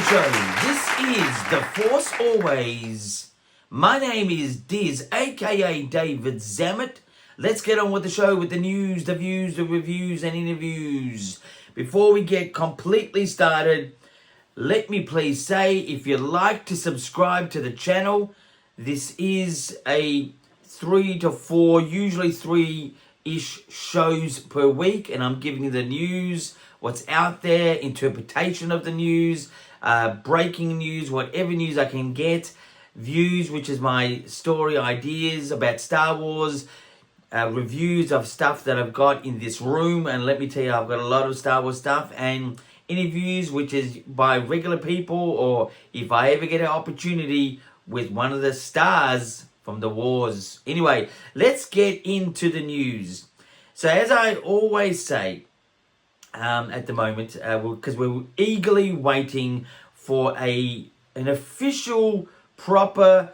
show. This is The Force Always. My name is Diz, aka David Zammit. Let's get on with the show with the news, the views, the reviews, and interviews. Before we get completely started, let me please say, if you'd like to subscribe to the channel, this is a 3 to 4, usually 3-ish shows per week, and I'm giving you the news, what's out there, interpretation of the news, breaking news, whatever news I can get, views, which is my story ideas about Star Wars, reviews of stuff that I've got in this room, and let me tell you, I've got a lot of Star Wars stuff, and interviews, which is by regular people, or if I ever get an opportunity with one of the stars from the wars. Anyway, let's get into the news. So as I always say, at the moment, because we're eagerly waiting for an official, proper,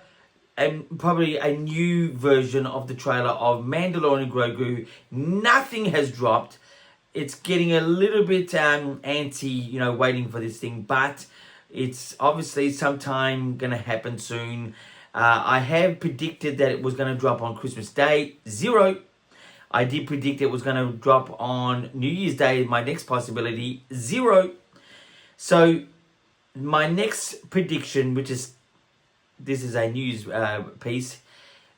and probably a new version of the trailer of Mandalorian and Grogu. Nothing has dropped. It's getting a little bit antsy, waiting for this thing, but it's obviously sometime going to happen soon. I have predicted that it was going to drop on Christmas Day, 0. I did predict it was going to drop on New Year's Day, my next possibility, 0. So my next prediction, this is a news piece,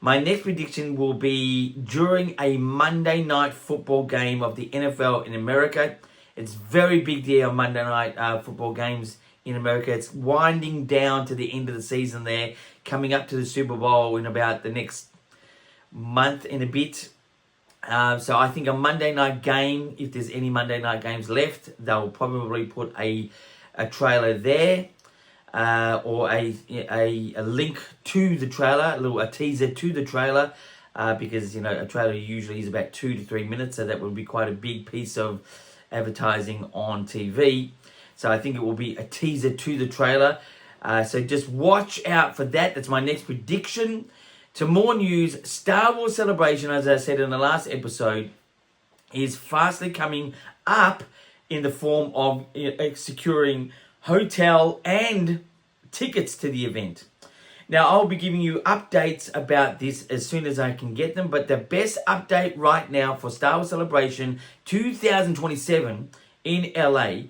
my next prediction will be during a Monday night football game of the NFL in America. It's very big deal on Monday night football games in America. It's winding down to the end of the season there, coming up to the Super Bowl in about the next month and a bit. So I think a Monday night game, if there's any Monday night games left, they'll probably put a trailer there. Or a link to the trailer, a teaser to the trailer, because a trailer usually is about 2 to 3 minutes, so that would be quite a big piece of advertising on TV. So I think it will be a teaser to the trailer. So just watch out for that. That's my next prediction. To more news, Star Wars Celebration, as I said in the last episode, is fastly coming up in the form of securing hotel and tickets to the event. Now, I'll be giving you updates about this as soon as I can get them, but the best update right now for Star Wars Celebration 2027 in LA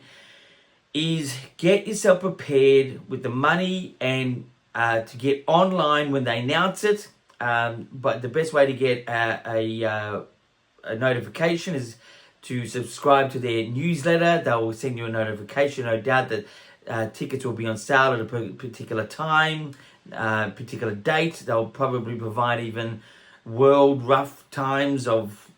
is get yourself prepared with the money and to get online when they announce it. But the best way to get a notification is to subscribe to their newsletter. They will send you a notification. No doubt that tickets will be on sale at a particular time, particular date. They'll probably provide even world rough times of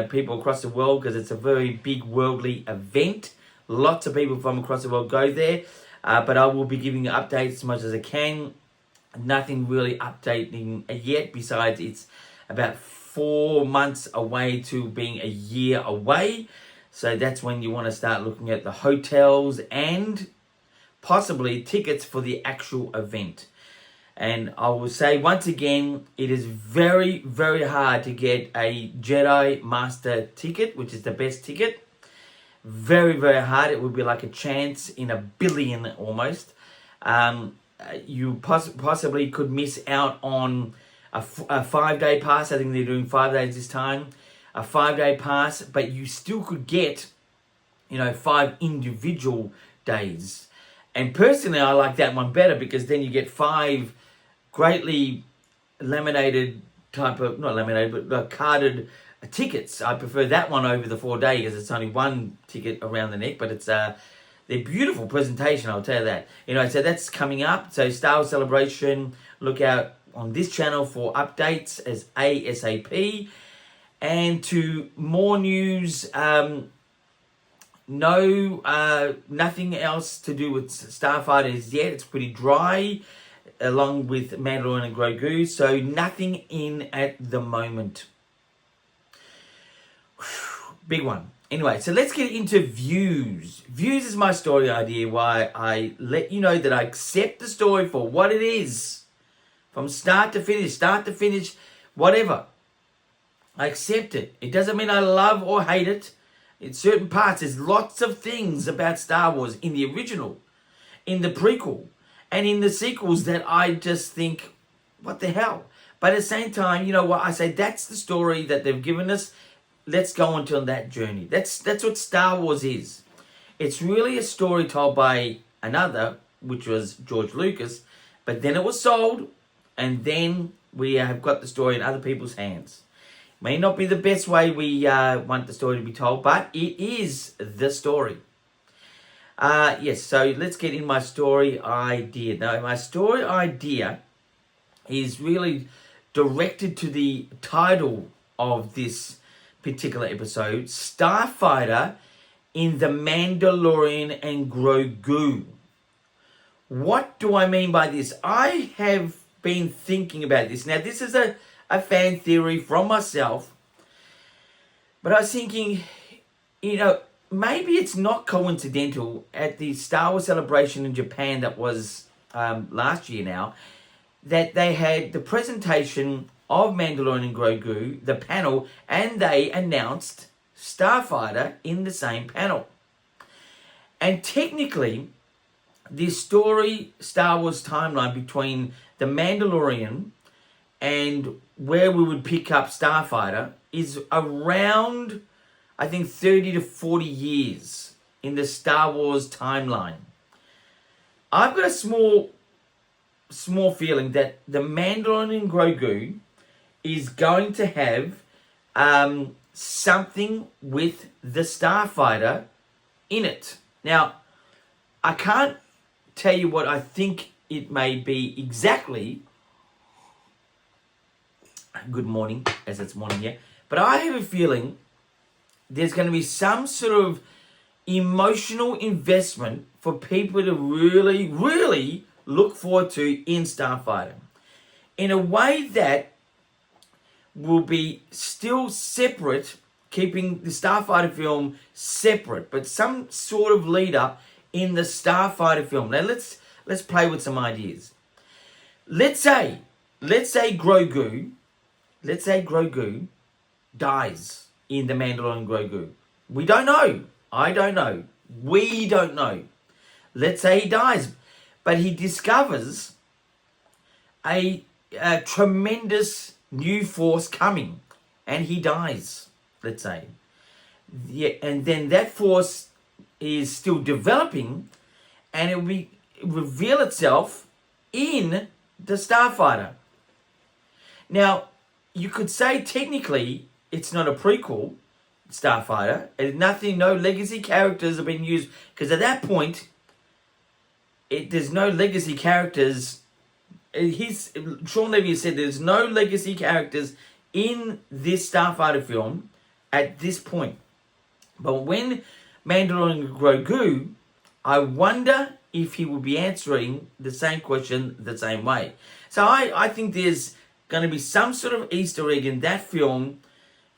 people across the world, because it's a very big worldly event. Lots of people from across the world go there. But I will be giving you updates as much as I can. Nothing really updating yet, besides it's about 4 months away to being a year away. So that's when you want to start looking at the hotels and possibly tickets for the actual event. And I will say once again, it is very, very hard to get a Jedi Master ticket, which is the best ticket. Very, very hard. It would be like a chance in a billion almost. You possibly could miss out on a 5-day pass. I think they're doing 5 days this time. A 5-day pass, but you still could get, 5 individual days. And personally, I like that one better, because then you get 5 greatly laminated not laminated, but carded tickets. I prefer that one over the 4 day, because it's only one ticket around the neck, but it's they're beautiful presentation, I'll tell you that. So that's coming up. So Star Wars Celebration, look out on this channel for updates as ASAP. And to more news, nothing else to do with Starfighter as yet. It's pretty dry, along with Mandalorian and Grogu. So nothing in at the moment. Big one. Anyway, so let's get into views. Views is my story idea, why I let you know that I accept the story for what it is. From start to finish, whatever. I accept it. It doesn't mean I love or hate it. In certain parts, there's lots of things about Star Wars in the original in the prequel and in the sequels that I just think, what the hell? But at the same time, you know what? I say that's the story that they've given us. Let's go on to that journey. That's what Star Wars is. It's really a story told by another, which was George Lucas, but then it was sold, and then we have got the story in other people's hands. May not be the best way we want the story to be told, but it is the story. Yes, so let's get in my story idea. Now, my story idea is really directed to the title of this particular episode, Starfighter in the Mandalorian and Grogu. What do I mean by this? I have been thinking about this. Now, this is a fan theory from myself, but I was thinking, you know, maybe it's not coincidental at the Star Wars celebration in Japan that was last year now, that they had the presentation of Mandalorian and Grogu, the panel, and they announced Starfighter in the same panel. And technically, this story, Star Wars timeline between the Mandalorian and where we would pick up Starfighter is around, I think, 30 to 40 years in the Star Wars timeline. I've got a small feeling that the Mandalorian and Grogu is going to have something with the Starfighter in it. Now, I can't tell you what I think it may be exactly. Good morning, as it's morning here. But I have a feeling there's going to be some sort of emotional investment for people to really, really look forward to in Starfighter. In a way that will be still separate, keeping the Starfighter film separate, but some sort of leader in the Starfighter film. Now let's play with some ideas. Let's say Grogu dies in the Mandalorian Grogu. We don't know. I don't know. We don't know. Let's say he dies, but he discovers a tremendous new force coming, and he dies. Let's say, yeah, and then that force is still developing, and it will reveal itself in the Starfighter. Now, you could say technically it's not a prequel, Starfighter, and no legacy characters have been used, because at that point, there's no legacy characters. Sean Levy said there's no legacy characters in this Starfighter film at this point. But when Mandalorian Grogu, I wonder if he will be answering the same question the same way. So I think there's going to be some sort of Easter egg in that film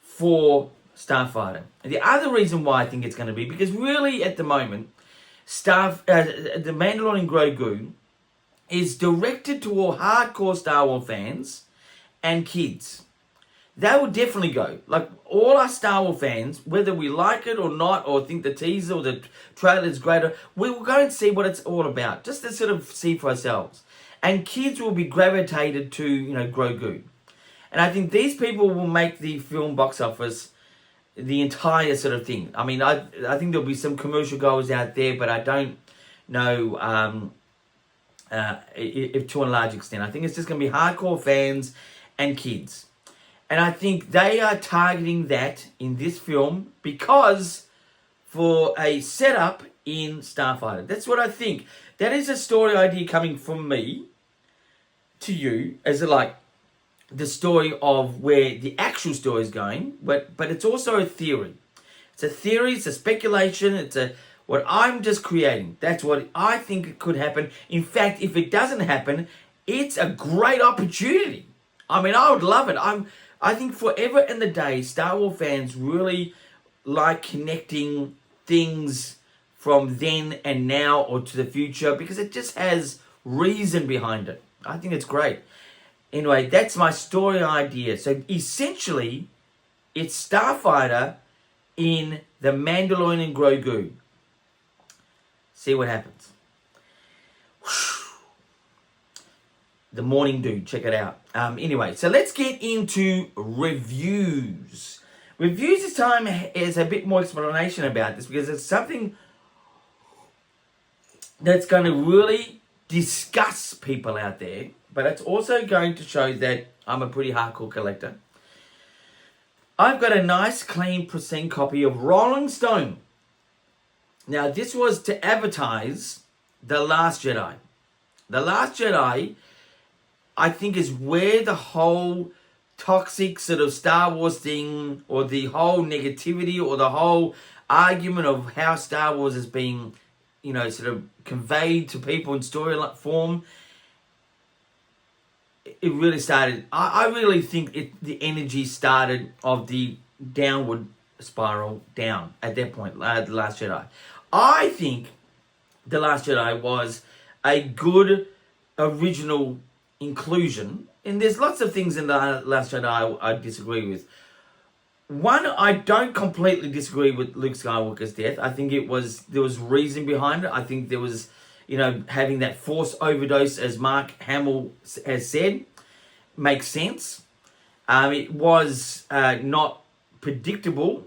for Starfighter. And the other reason why I think it's going to be, because really at the moment, the Mandalorian Grogu is directed to all hardcore Star Wars fans and kids. They will definitely go. Like, all our Star Wars fans, whether we like it or not, or think the teaser or the trailer is greater, we will go and see what it's all about, just to sort of see for ourselves. And kids will be gravitated to, Grogu. And I think these people will make the film box office the entire sort of thing. I mean, I think there'll be some commercial goers out there, but I don't know if to a large extent. I think it's just going to be hardcore fans and kids. And I think they are targeting that in this film because for a setup in Starfighter. That's what I think. That is a story idea coming from me to you as the story of where the actual story is going, but it's also a theory. It's a theory, it's a speculation, it's what I'm just creating. That's what I think it could happen. In fact, if it doesn't happen, it's a great opportunity. I mean, I would love it. I think forever and the day, Star Wars fans really like connecting things from then and now or to the future because it just has reason behind it. I think it's great. Anyway, that's my story idea. So essentially, it's Starfighter in the Mandalorian and Grogu. See what happens. The Morning Dude. Check it out. Anyway, so let's get into reviews. Reviews this time is a bit more explanation about this because it's something that's going to really disgust people out there, but it's also going to show that I'm a pretty hardcore collector. I've got a nice, clean, pristine copy of Rolling Stone. Now, this was to advertise The Last Jedi. The Last Jedi, I think, is where the whole toxic sort of Star Wars thing, or the whole negativity, or the whole argument of how Star Wars is being, sort of conveyed to people in story form, it really started. I really think the energy started of the downward spiral down at that point, The Last Jedi. I think The Last Jedi was a good original inclusion, and there's lots of things in The Last Jedi I disagree with. One, I don't completely disagree with Luke Skywalker's death. I think there was reason behind it. I think there was, having that force overdose, as Mark Hamill has said, makes sense. It was not predictable,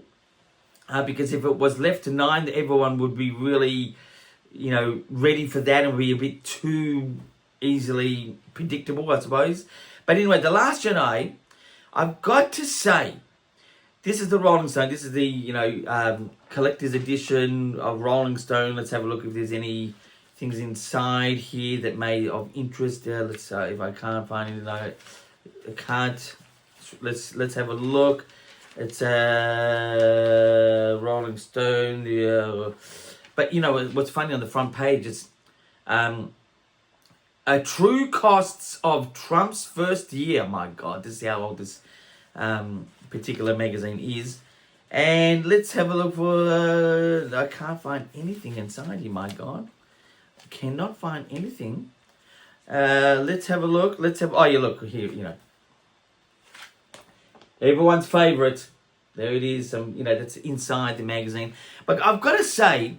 because if it was left to 9, everyone would be really, ready for that and be a bit too easily predictable, I suppose. But anyway, The Last Jedi, I've got to say, this is the Rolling Stone. This is the, collector's edition of Rolling Stone. Let's have a look if there's any things inside here that may of interest. Let's if I can't find anything, I can't. Let's have a look. It's Rolling Stone. But what's funny on the front page is true costs of Trump's first year. My God, this is how old this particular magazine is. And let's have a look for. I can't find anything inside here. My God, I cannot find anything. Let's have a look. Oh, you look here. Everyone's favorite. There it is. That's inside the magazine. But I've got to say,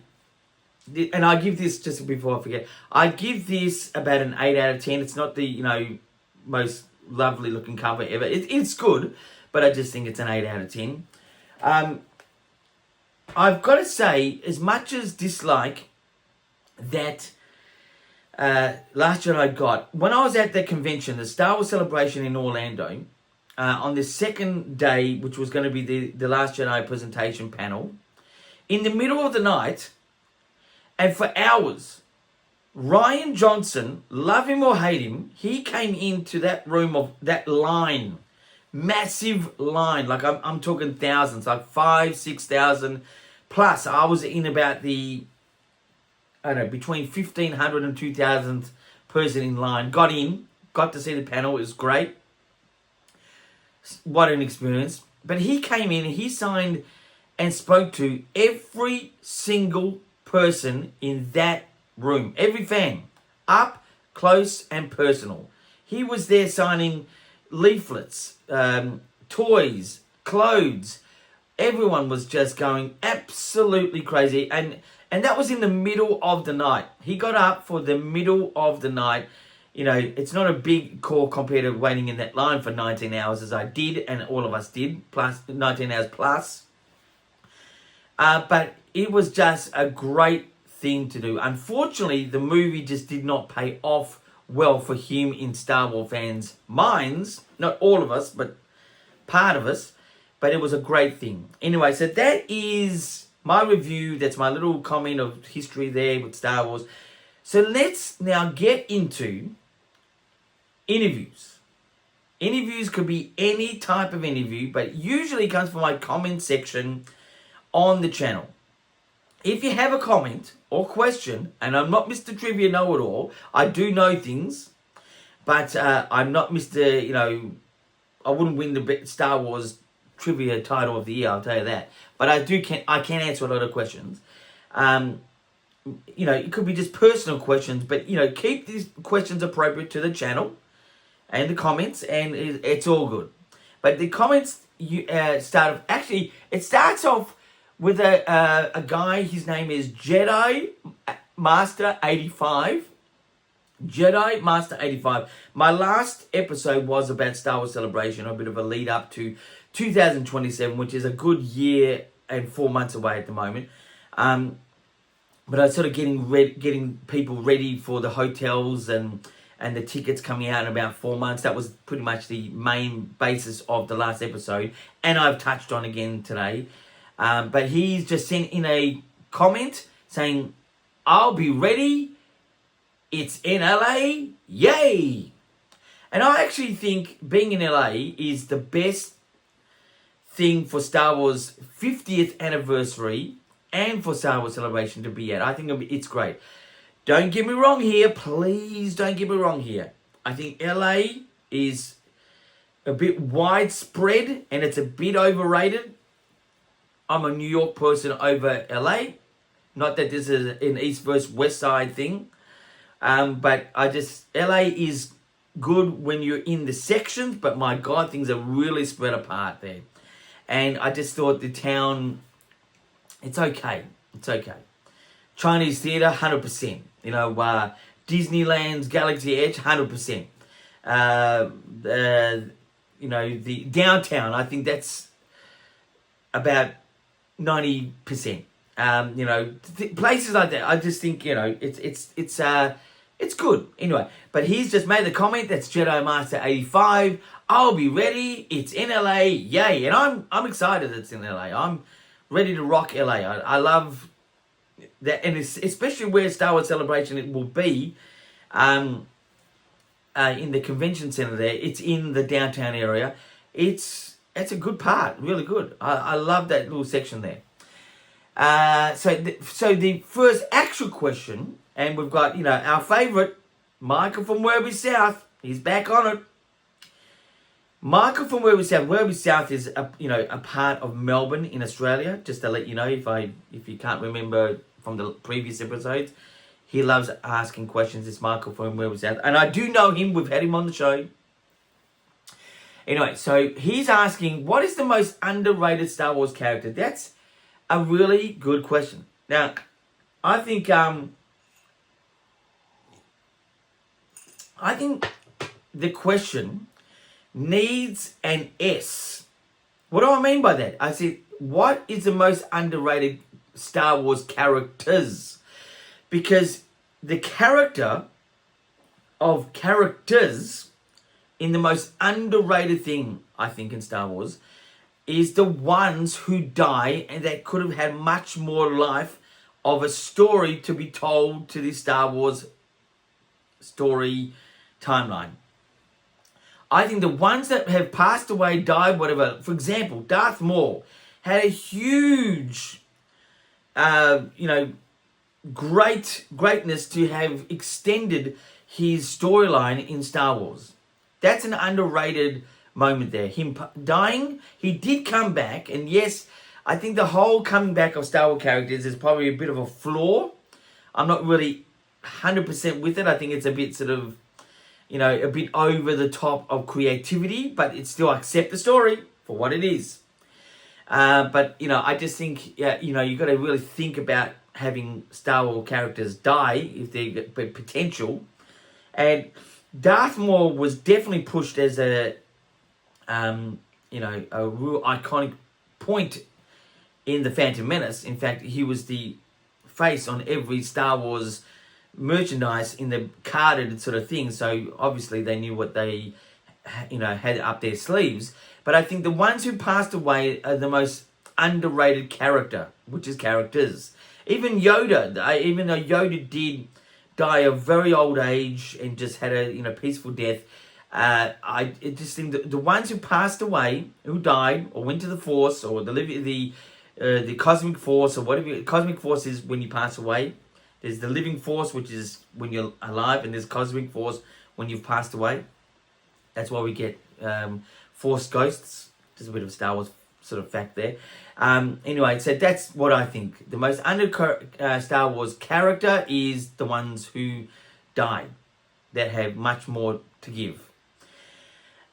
and I give this, just before I forget, I give this about an 8 out of 10. It's not the most lovely looking cover ever. It's good, but I just think it's an 8 out of 10. I've got to say, as much as dislike that Last Jedi got, when I was at the convention, the Star Wars Celebration in Orlando, on the second day, which was going to be the Last Jedi presentation panel, in the middle of the night, and for hours, Rian Johnson, love him or hate him, he came into that room of that line, massive line, like I'm talking thousands, like 5,000, 6,000 plus. I was in about the, between 1,500 and 2,000 person in line. Got to see the panel. It was great. What an experience. But he came in and he signed and spoke to every single person in that room. Every fan. Up, close and personal. He was there signing leaflets, toys, clothes. Everyone was just going absolutely crazy. And that was in the middle of the night. He got up for the middle of the night. It's not a big call compared to waiting in that line for 19 hours as I did, and all of us did, plus 19 hours plus. But it was just a great thing to do. Unfortunately, the movie just did not pay off well for him in Star Wars fans' minds. Not all of us, but part of us. But it was a great thing. Anyway, so that is my review. That's my little comment of history there with Star Wars. So let's now get into interviews. Interviews could be any type of interview, but usually comes from my comment section on the channel. If you have a comment or question, and I'm not Mr. Trivia Know-It-All, I do know things, but I'm not Mr. I wouldn't win the Star Wars Trivia title of the year, I'll tell you that. But I can answer a lot of questions. It could be just personal questions, but, keep these questions appropriate to the channel and the comments, and it's all good. But the comments it starts off with a guy. His name is Jedi Master 85, Jedi Master 85. My last episode was about Star Wars Celebration, a bit of a lead up to 2027, which is a good year and 4 months away at the moment. But I was sort of getting people ready for the hotels and the tickets coming out in about 4 months. That was pretty much the main basis of the last episode, and I've touched on again today. But he's just sent in a comment saying, "I'll be ready. It's in LA. Yay!" And I actually think being in LA is the best thing for Star Wars 50th anniversary and for Star Wars Celebration to be at. I think it's great. Don't get me wrong here. Please don't get me wrong here. I think LA is a bit widespread and it's a bit overrated. I'm a New York person over LA. Not that this is an East versus West side thing. But LA is good when you're in the sections, but my God, things are really spread apart there. And I just thought the town, it's okay. It's okay. Chinese theatre, 100%. Disneyland's Galaxy Edge, 100%. The downtown, I think that's about 90%. Places like that, I just think, it's good. Anyway, but he's just made the comment, that's Jedi Master 85. I'll be ready. It's in LA. Yay. And I'm excited it's in LA. I'm ready to rock LA. I love that, and it's especially where Star Wars Celebration it will be in the convention center there. It's in the downtown area. It's a good part, really good. I love that little section there. So the first actual question, and we've got, our favourite, Michael from Werribee South. He's back on it. Michael from Werribee South. Werribee South is a part of Melbourne in Australia. Just to let you know, if you can't remember from the previous episodes, he loves asking questions. It's Michael from Werribee South, and I do know him. We've had him on the show. Anyway, so he's asking, what is the most underrated Star Wars character? That's a really good question. Now, I think the question needs an S. What do I mean by that? I said, what is the most underrated Star Wars characters? Because the character of characters in the most underrated thing, I think, in Star Wars is the ones who die and that could have had much more life of a story to be told to the Star Wars story timeline. I think the ones that have passed away, died, whatever. For example, Darth Maul had a huge, greatness to have extended his storyline in Star Wars. That's an underrated moment there. Him dying, he did come back, and yes, I think the whole coming back of Star Wars characters is probably a bit of a flaw. I'm not really 100% with it. I think it's a bit sort of, a bit over the top of creativity, but it still accept the story for what it is. But I just think, you got to really think about having Star Wars characters die if they get potential. And Darth Maul was definitely pushed as a real iconic point in the Phantom Menace. In fact, he was the face on every Star Wars merchandise in the carded sort of thing. So obviously they knew what they, had up their sleeves. But I think the ones who passed away are the most underrated character, which is characters. Even Yoda, even though Yoda did die of very old age and just had a peaceful death, I just think that the ones who passed away, who died or went to the Force or the Cosmic Force or whatever. Cosmic Force is when you pass away. There's the Living Force, which is when you're alive, and there's Cosmic Force when you've passed away. That's why we get Force ghosts. Just a bit of Star Wars sort of fact there. Anyway, so that's what I think. The most Star Wars character is the ones who died, that have much more to give.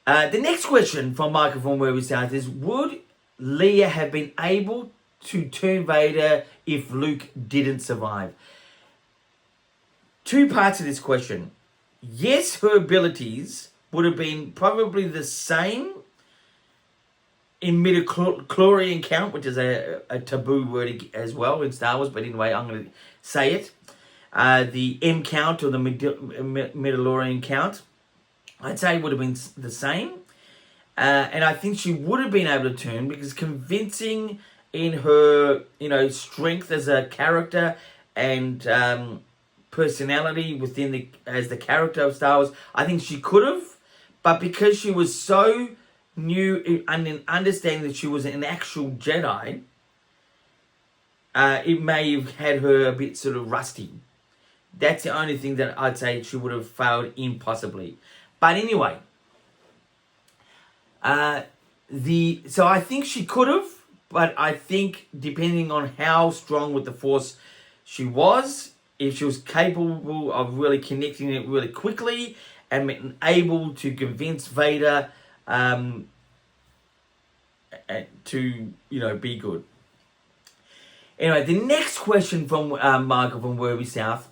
The next question from Michael from Where We Start is, would Leia have been able to turn Vader if Luke didn't survive? Two parts of this question. yes, her abilities would have been probably the same in midichlorian count, which is a taboo word as well in Star Wars, but anyway, I'm going to say it. The M count or the Mandalorian count, I'd say would have been the same. And I think she would have been able to turn because convincing in her, strength as a character and personality within as the character of Star Wars, I think she could have. But because she was so new and in understanding that she was an actual Jedi, it may have had her a bit sort of rusty. That's the only thing that I'd say she would have failed in possibly. But anyway, so I think she could have, but I think depending on how strong with the Force she was, if she was capable of really connecting it really quickly and able to convince Vader to, be good. Anyway, the next question from Michael from Werby South.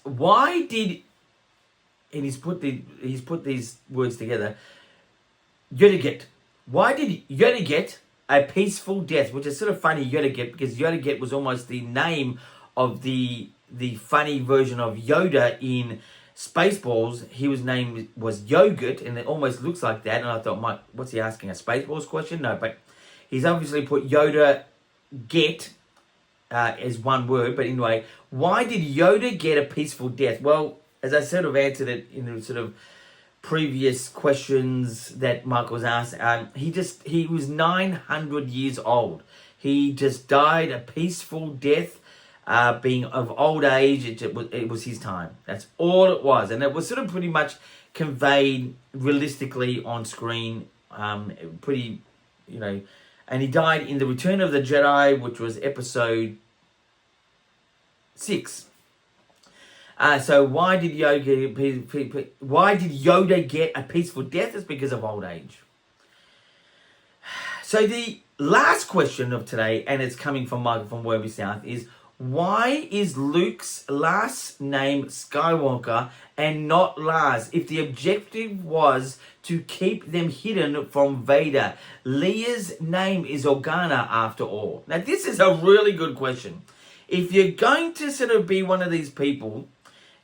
Why did, and he's put these words together, Yoda get. Why did Yoda get a peaceful death? Which is sort of funny, Yoda get, because Yoda get was almost the name of the funny version of Yoda in Spaceballs. His name was Yogurt, and it almost looks like that. And I thought, Mike, what's he asking, a Spaceballs question? No, but he's obviously put Yoda get as one word. But anyway, why did Yoda get a peaceful death? Well, as I sort of answered it in the sort of previous questions that Michael was asked, he was 900 years old. He just died a peaceful death, being of old age. It was his time. That's all it was, and it was sort of pretty much conveyed realistically on screen. Pretty, and he died in the Return of the Jedi, which was episode 6. So why did Yoda get a peaceful death? It's because of old age. So the last question of today, and it's coming from Michael from Werby South, is why is Luke's last name Skywalker and not Lars if the objective was to keep them hidden from Vader? Leia's name is Organa after all. Now this is a really good question. If you're going to sort of be one of these people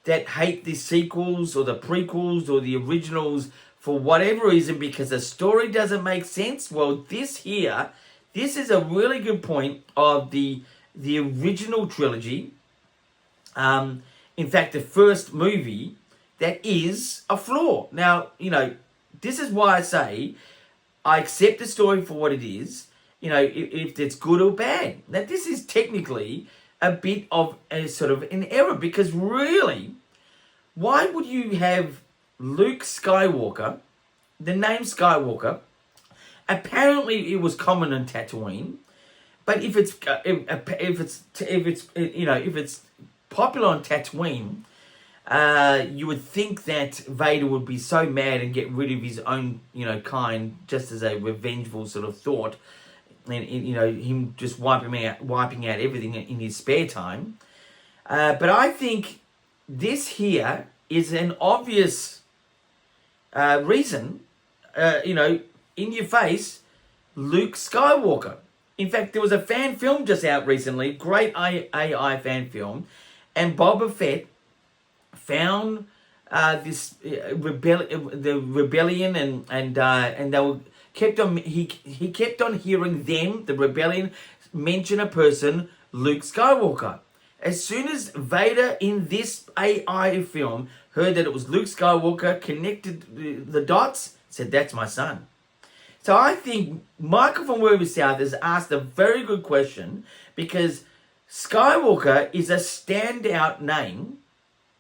that hate the sequels or the prequels or the originals for whatever reason because the story doesn't make sense, well, this is a really good point of the original trilogy. In fact, the first movie, that is a flaw. Now, this is why I say I accept the story for what it is, if it's good or bad. Now, this is technically a bit of a sort of an error because really, why would you have Luke Skywalker, the name Skywalker? Apparently, it was common on Tatooine, but if it's popular on Tatooine, you would think that Vader would be so mad and get rid of his own, kind, just as a revengeful sort of thought, and him just wiping out everything in his spare time. But I think this here is an obvious reason, in your face, Luke Skywalker. In fact, there was a fan film just out recently, great AI fan film, and Boba Fett found this rebellion, and they were he kept on hearing them, the rebellion, mention a person, Luke Skywalker. As soon as Vader in this AI film heard that it was Luke Skywalker, connected the dots, said, that's my son. So I think Michael from Werby South has asked a very good question because Skywalker is a standout name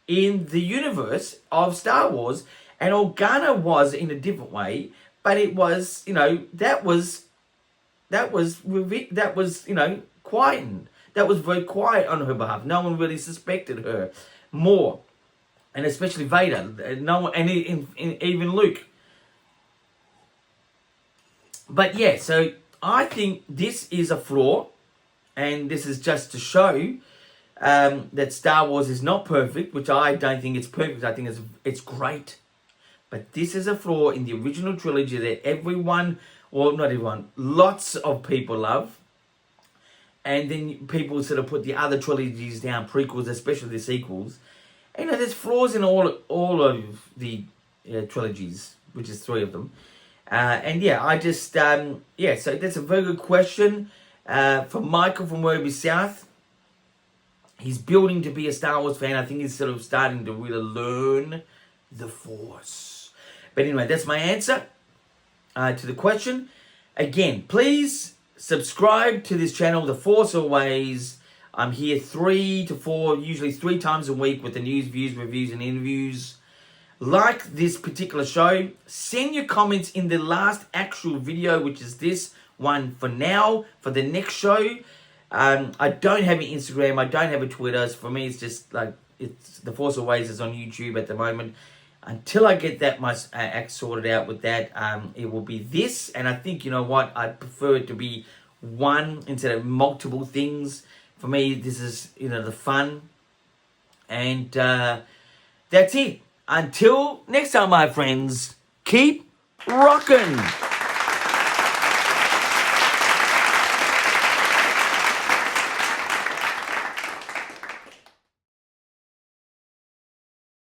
in the universe of Star Wars, and Organa was in a different way, but it was, that was quietened. That was very quiet on her behalf. No one really suspected her more, and especially Vader. No one, and even Luke. But yeah, so I think this is a flaw, and this is just to show that Star Wars is not perfect, which I don't think it's perfect. I think it's great. But this is a flaw in the original trilogy that everyone, well, not everyone, lots of people love. And then people sort of put the other trilogies down, prequels, especially the sequels. And, there's flaws in all of the trilogies, which is 3 of them. And yeah, I just, so that's a very good question. From Michael from Werribee South. He's building to be a Star Wars fan. I think he's sort of starting to really learn the Force. But anyway, that's my answer to the question. Again, please subscribe to this channel, The Force Always. I'm here 3 to 4, usually 3 times a week with the news, views, reviews, and interviews. Like this particular show. Send your comments in the last actual video, which is this one for now. For the next show, I don't have an Instagram. I don't have a Twitter. So for me, it's just like, it's The Force Always is on YouTube at the moment. Until I get that my act sorted out with that, it will be this. And I think, you know what, I prefer it to be one instead of multiple things. For me, this is, the fun. And that's it. Until next time, my friends, keep rocking.